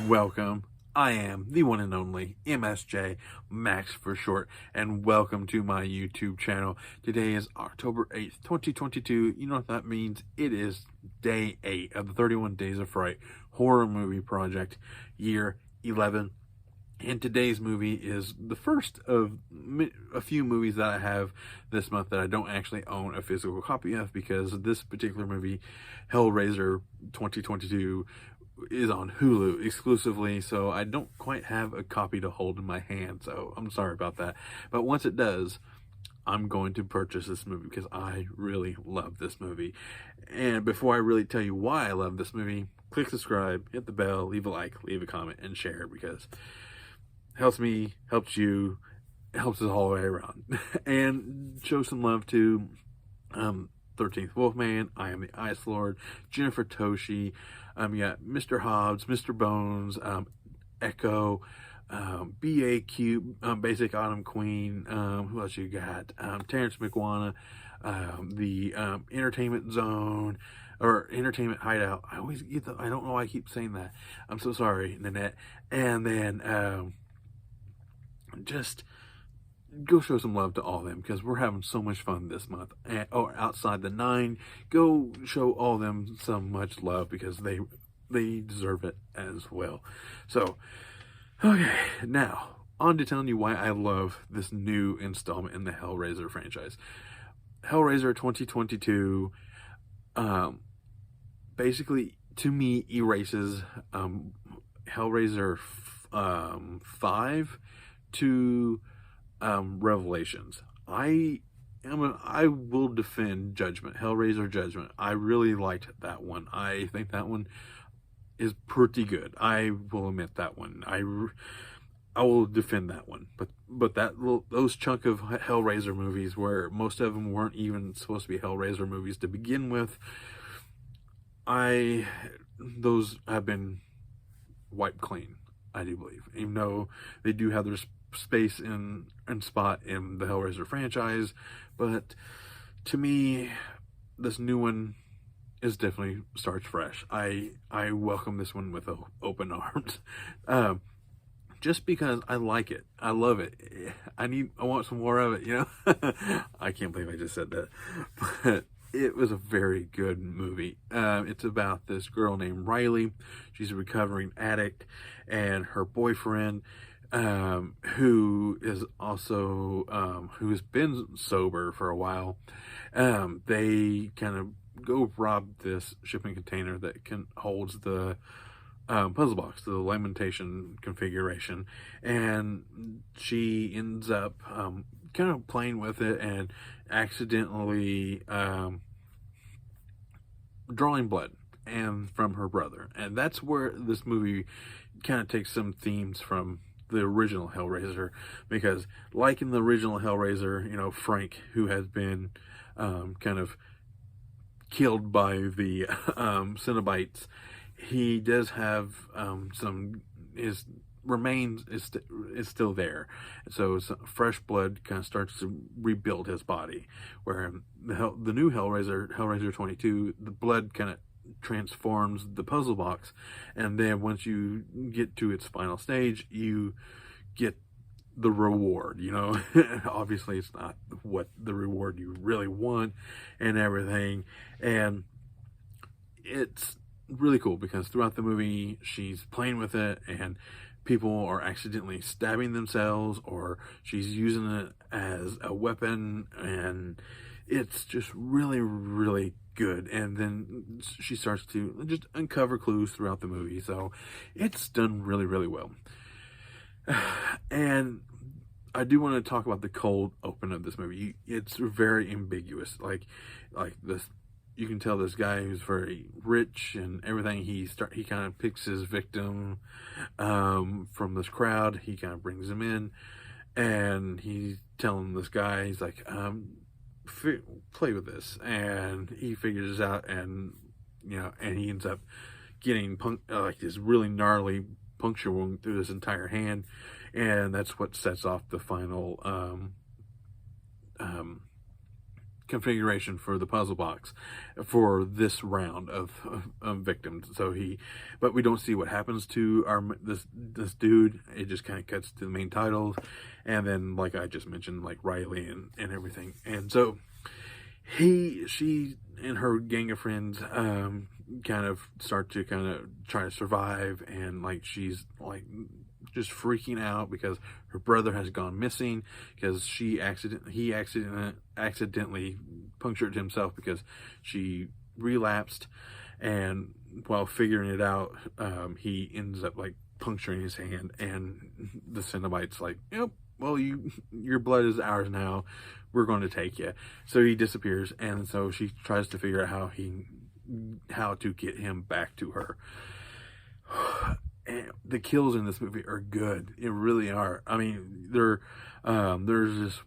welcome. I am the one and only MSJ, Max for short, and welcome to my YouTube channel. Today is October 8th, 2022. You know what that means? It is day 8 of the 31 Days of Fright horror movie project, year 11. And today's movie is the first of a few movies that I have this month that I don't actually own a physical copy of, because this particular movie, Hellraiser 2022, is on Hulu exclusively, so I don't quite have a copy to hold in my hand, so I'm sorry about that. But once it does, I'm going to purchase this movie because I really love this movie. And before I really tell you why I love this movie, click subscribe, hit the bell, leave a like, leave a comment, and share, because helps me, helps you, helps us all the way around. And show some love to 13th Wolfman, I Am the Ice Lord, Jennifer Toshi, you got Mr. Hobbs, Mr. Bones, Echo, BAQ, Basic Autumn Queen, who else you got? Terrence McWanna, the Entertainment Zone, or Entertainment Hideout. I always get I don't know why I keep saying that. I'm so sorry, Nanette. And then, just go show some love to all of them, because we're having so much fun this month. And outside the 9, go show all of them so much love, because they deserve it as well. So, okay, now on to telling you why I love this new installment in the Hellraiser franchise. Hellraiser 2022, basically, to me, erases Hellraiser 5 to Revelations. I will defend Judgment, Hellraiser Judgment. I really liked that one. I think that one is pretty good. I will admit that one. I will defend that one. But those chunk of Hellraiser movies, where most of them weren't even supposed to be Hellraiser movies to begin with, those have been wiped clean, I do believe. Even though they do have their space and spot in the Hellraiser franchise, but to me, this new one is definitely starts fresh. I welcome this one with open arms, just because I like it. I love it. I want some more of it. I can't believe I just said that, but it was a very good movie. It's about this girl named Riley. She's a recovering addict, and her boyfriend, who is also who's been sober for a while. They kind of go rob this shipping container that holds the puzzle box, the lamentation configuration, and she ends up kind of playing with it and accidentally drawing blood and from her brother. And that's where this movie kind of takes some themes from the original Hellraiser, because like in the original Hellraiser, Frank, who has been kind of killed by the Cenobites, he does have his remains is still there, so fresh blood kind of starts to rebuild his body. Where the new Hellraiser 22, the blood kind of transforms the puzzle box, and then once you get to its final stage, you get the reward. Obviously it's not what the reward you really want and everything, and it's really cool because throughout the movie she's playing with it, and people are accidentally stabbing themselves, or she's using it as a weapon, and it's just really, really good. And then she starts to just uncover clues throughout the movie, so it's done really, really well. And I do want to talk about the cold open of this movie. It's very ambiguous. Like this, you can tell this guy who's very rich and everything. He kind of picks his victim from this crowd. He kind of brings him in, and he's telling this guy, he's like, play with this, and he figures it out, and and he ends up getting like this really gnarly puncture wound through his entire hand, and that's what sets off the final configuration for the puzzle box for this round of victims. So but we don't see what happens to this dude. It just kind of cuts to the main titles, and then, like I just mentioned, like Riley and everything. And so she and her gang of friends kind of start to kind of try to survive, and like she's like just freaking out because her brother has gone missing, because he accidentally punctured himself because she relapsed, and while figuring it out, he ends up like puncturing his hand, and the Cenobite's like, yep, well, your blood is ours now, we're going to take you. So he disappears, and so she tries to figure out how to get him back to her. And the kills in this movie are good. It really are. I mean, there's this.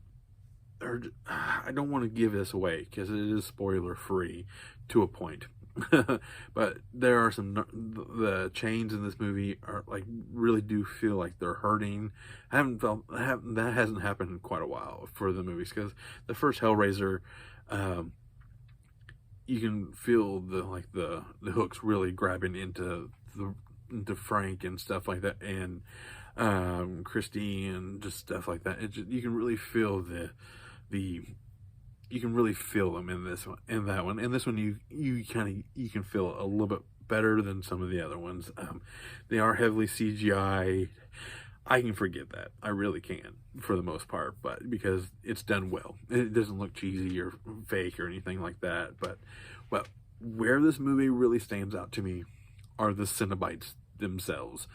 I don't want to give this away because it is spoiler free to a point. But there are the chains in this movie are like really do feel like they're hurting. That hasn't happened in quite a while for the movies, because the first Hellraiser, you can feel the hooks really grabbing into Frank and stuff like that, and Christy and just stuff like that. You can really feel you can really feel them in this one, in that one. And this one, you can feel a little bit better than some of the other ones. They are heavily CGI. I can forgive that. I really can, for the most part, but because it's done well. It doesn't look cheesy or fake or anything like that. But where this movie really stands out to me are the Cenobites themselves.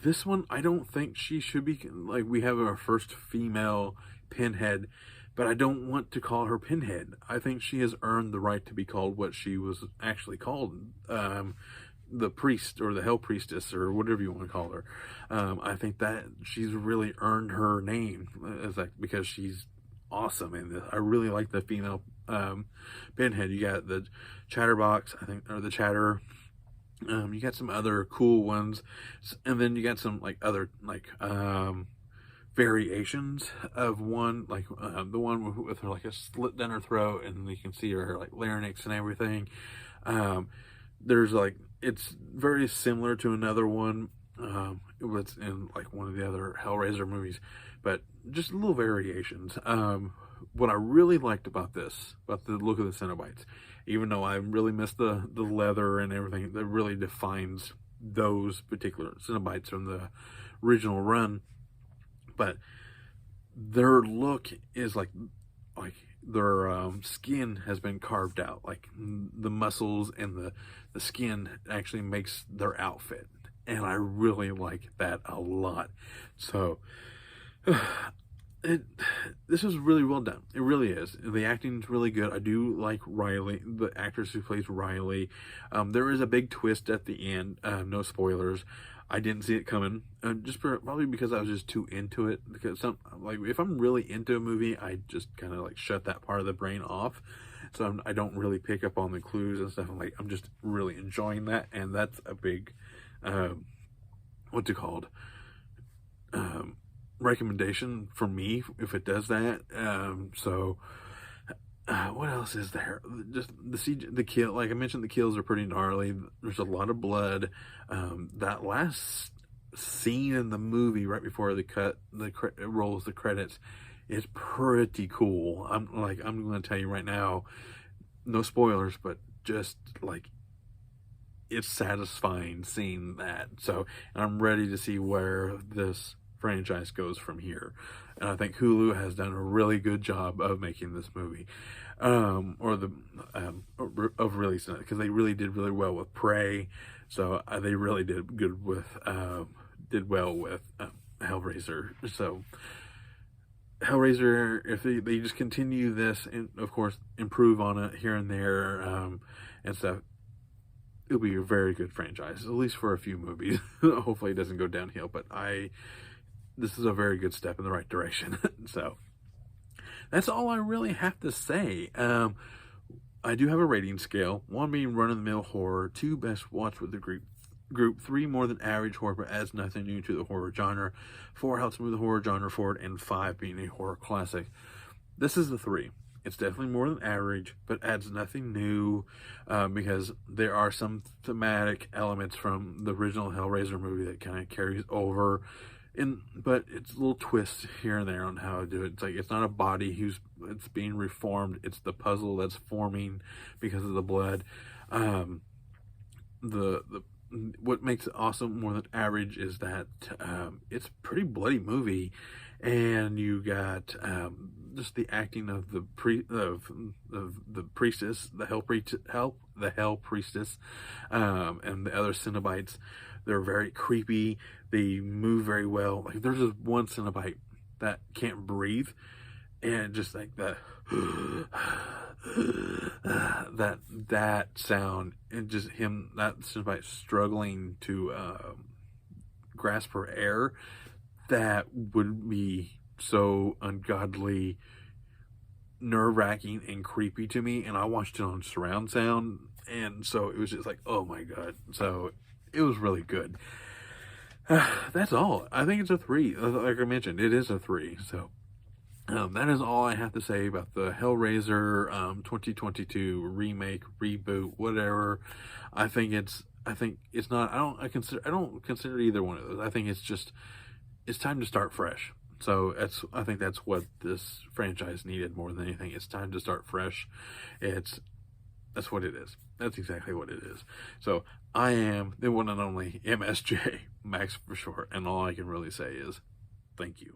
This one, I don't think she should be, like, we have our first female Pinhead, but I don't want to call her Pinhead. I think she has earned the right to be called what she was actually called, the priest, or the Hell Priestess, or whatever you want to call her. I think that she's really earned her name, because she's awesome in this. I really like the female Pinhead. You got the Chatterbox, I think, or the Chatter. You got some other cool ones, and then you got some other variations of one, the one with her a slit down her throat, and you can see her larynx and everything. There's it's very similar to another one. It was in one of the other Hellraiser movies, but just little variations. What I really liked about the look of the Cenobites, even though I really missed the leather and everything that really defines those particular Cenobites from the original run, but their look is like their skin has been carved out. The muscles and the skin actually makes their outfit, and I really like that a lot. So this is really well done. It really is. The acting's really good. I do like Riley, the actress who plays Riley. There is a big twist at the end. No spoilers. I didn't see it coming, probably because I was just too into it. Because if I'm really into a movie, I just kind of shut that part of the brain off, so I don't really pick up on the clues and stuff. I'm just really enjoying that, and that's a big, what's it called, recommendation for me if it does that. What else is there? Just the kill, like I mentioned, the kills are pretty gnarly. There's a lot of blood. That last scene in the movie right before it rolls the credits is pretty cool. I'm going to tell you right now, no spoilers, but just it's satisfying seeing that. So I'm ready to see where this franchise goes from here, and I think Hulu has done a really good job of making this movie, of releasing it, because they really did really well with Prey. So they really did well with Hellraiser. So Hellraiser, if they just continue this and of course improve on it here and there, and stuff, it'll be a very good franchise, at least for a few movies. Hopefully it doesn't go downhill, but this is a very good step in the right direction. So that's all I really have to say. I do have a rating scale. 1 being run-of-the-mill horror, 2 best watch with the group, 3 more than average horror but adds nothing new to the horror genre, 4 helps move the horror genre forward, and 5 being a horror classic. This is a 3. It's definitely more than average, but adds nothing new, because there are some thematic elements from the original Hellraiser movie that kind of carries over. But it's little twists here and there on how to do it. It's like it's not a body it's being reformed. It's the puzzle that's forming because of the blood. Um, the what makes it awesome more than average is that it's a pretty bloody movie, and you got just the acting of the priestess, the hell priestess, and the other Cenobites. They're very creepy. They move very well. Like there's this one Cenobite that can't breathe, and just like that that sound, and just that Cenobite struggling to grasp for air, that would be so ungodly, nerve-wracking and creepy to me. And I watched it on surround sound, and so it was just like, oh my god. So it was really good. That's all. I think it's a 3. Like I mentioned, it is a 3. So that is all I have to say about the Hellraiser 2022 remake, reboot, whatever. I think it's not. I don't consider either one of those. I think it's time to start fresh. So I think that's what this franchise needed more than anything. It's time to start fresh. That's what it is. That's exactly what it is. So I am the one and only MSJ, Max for short, and all I can really say is thank you.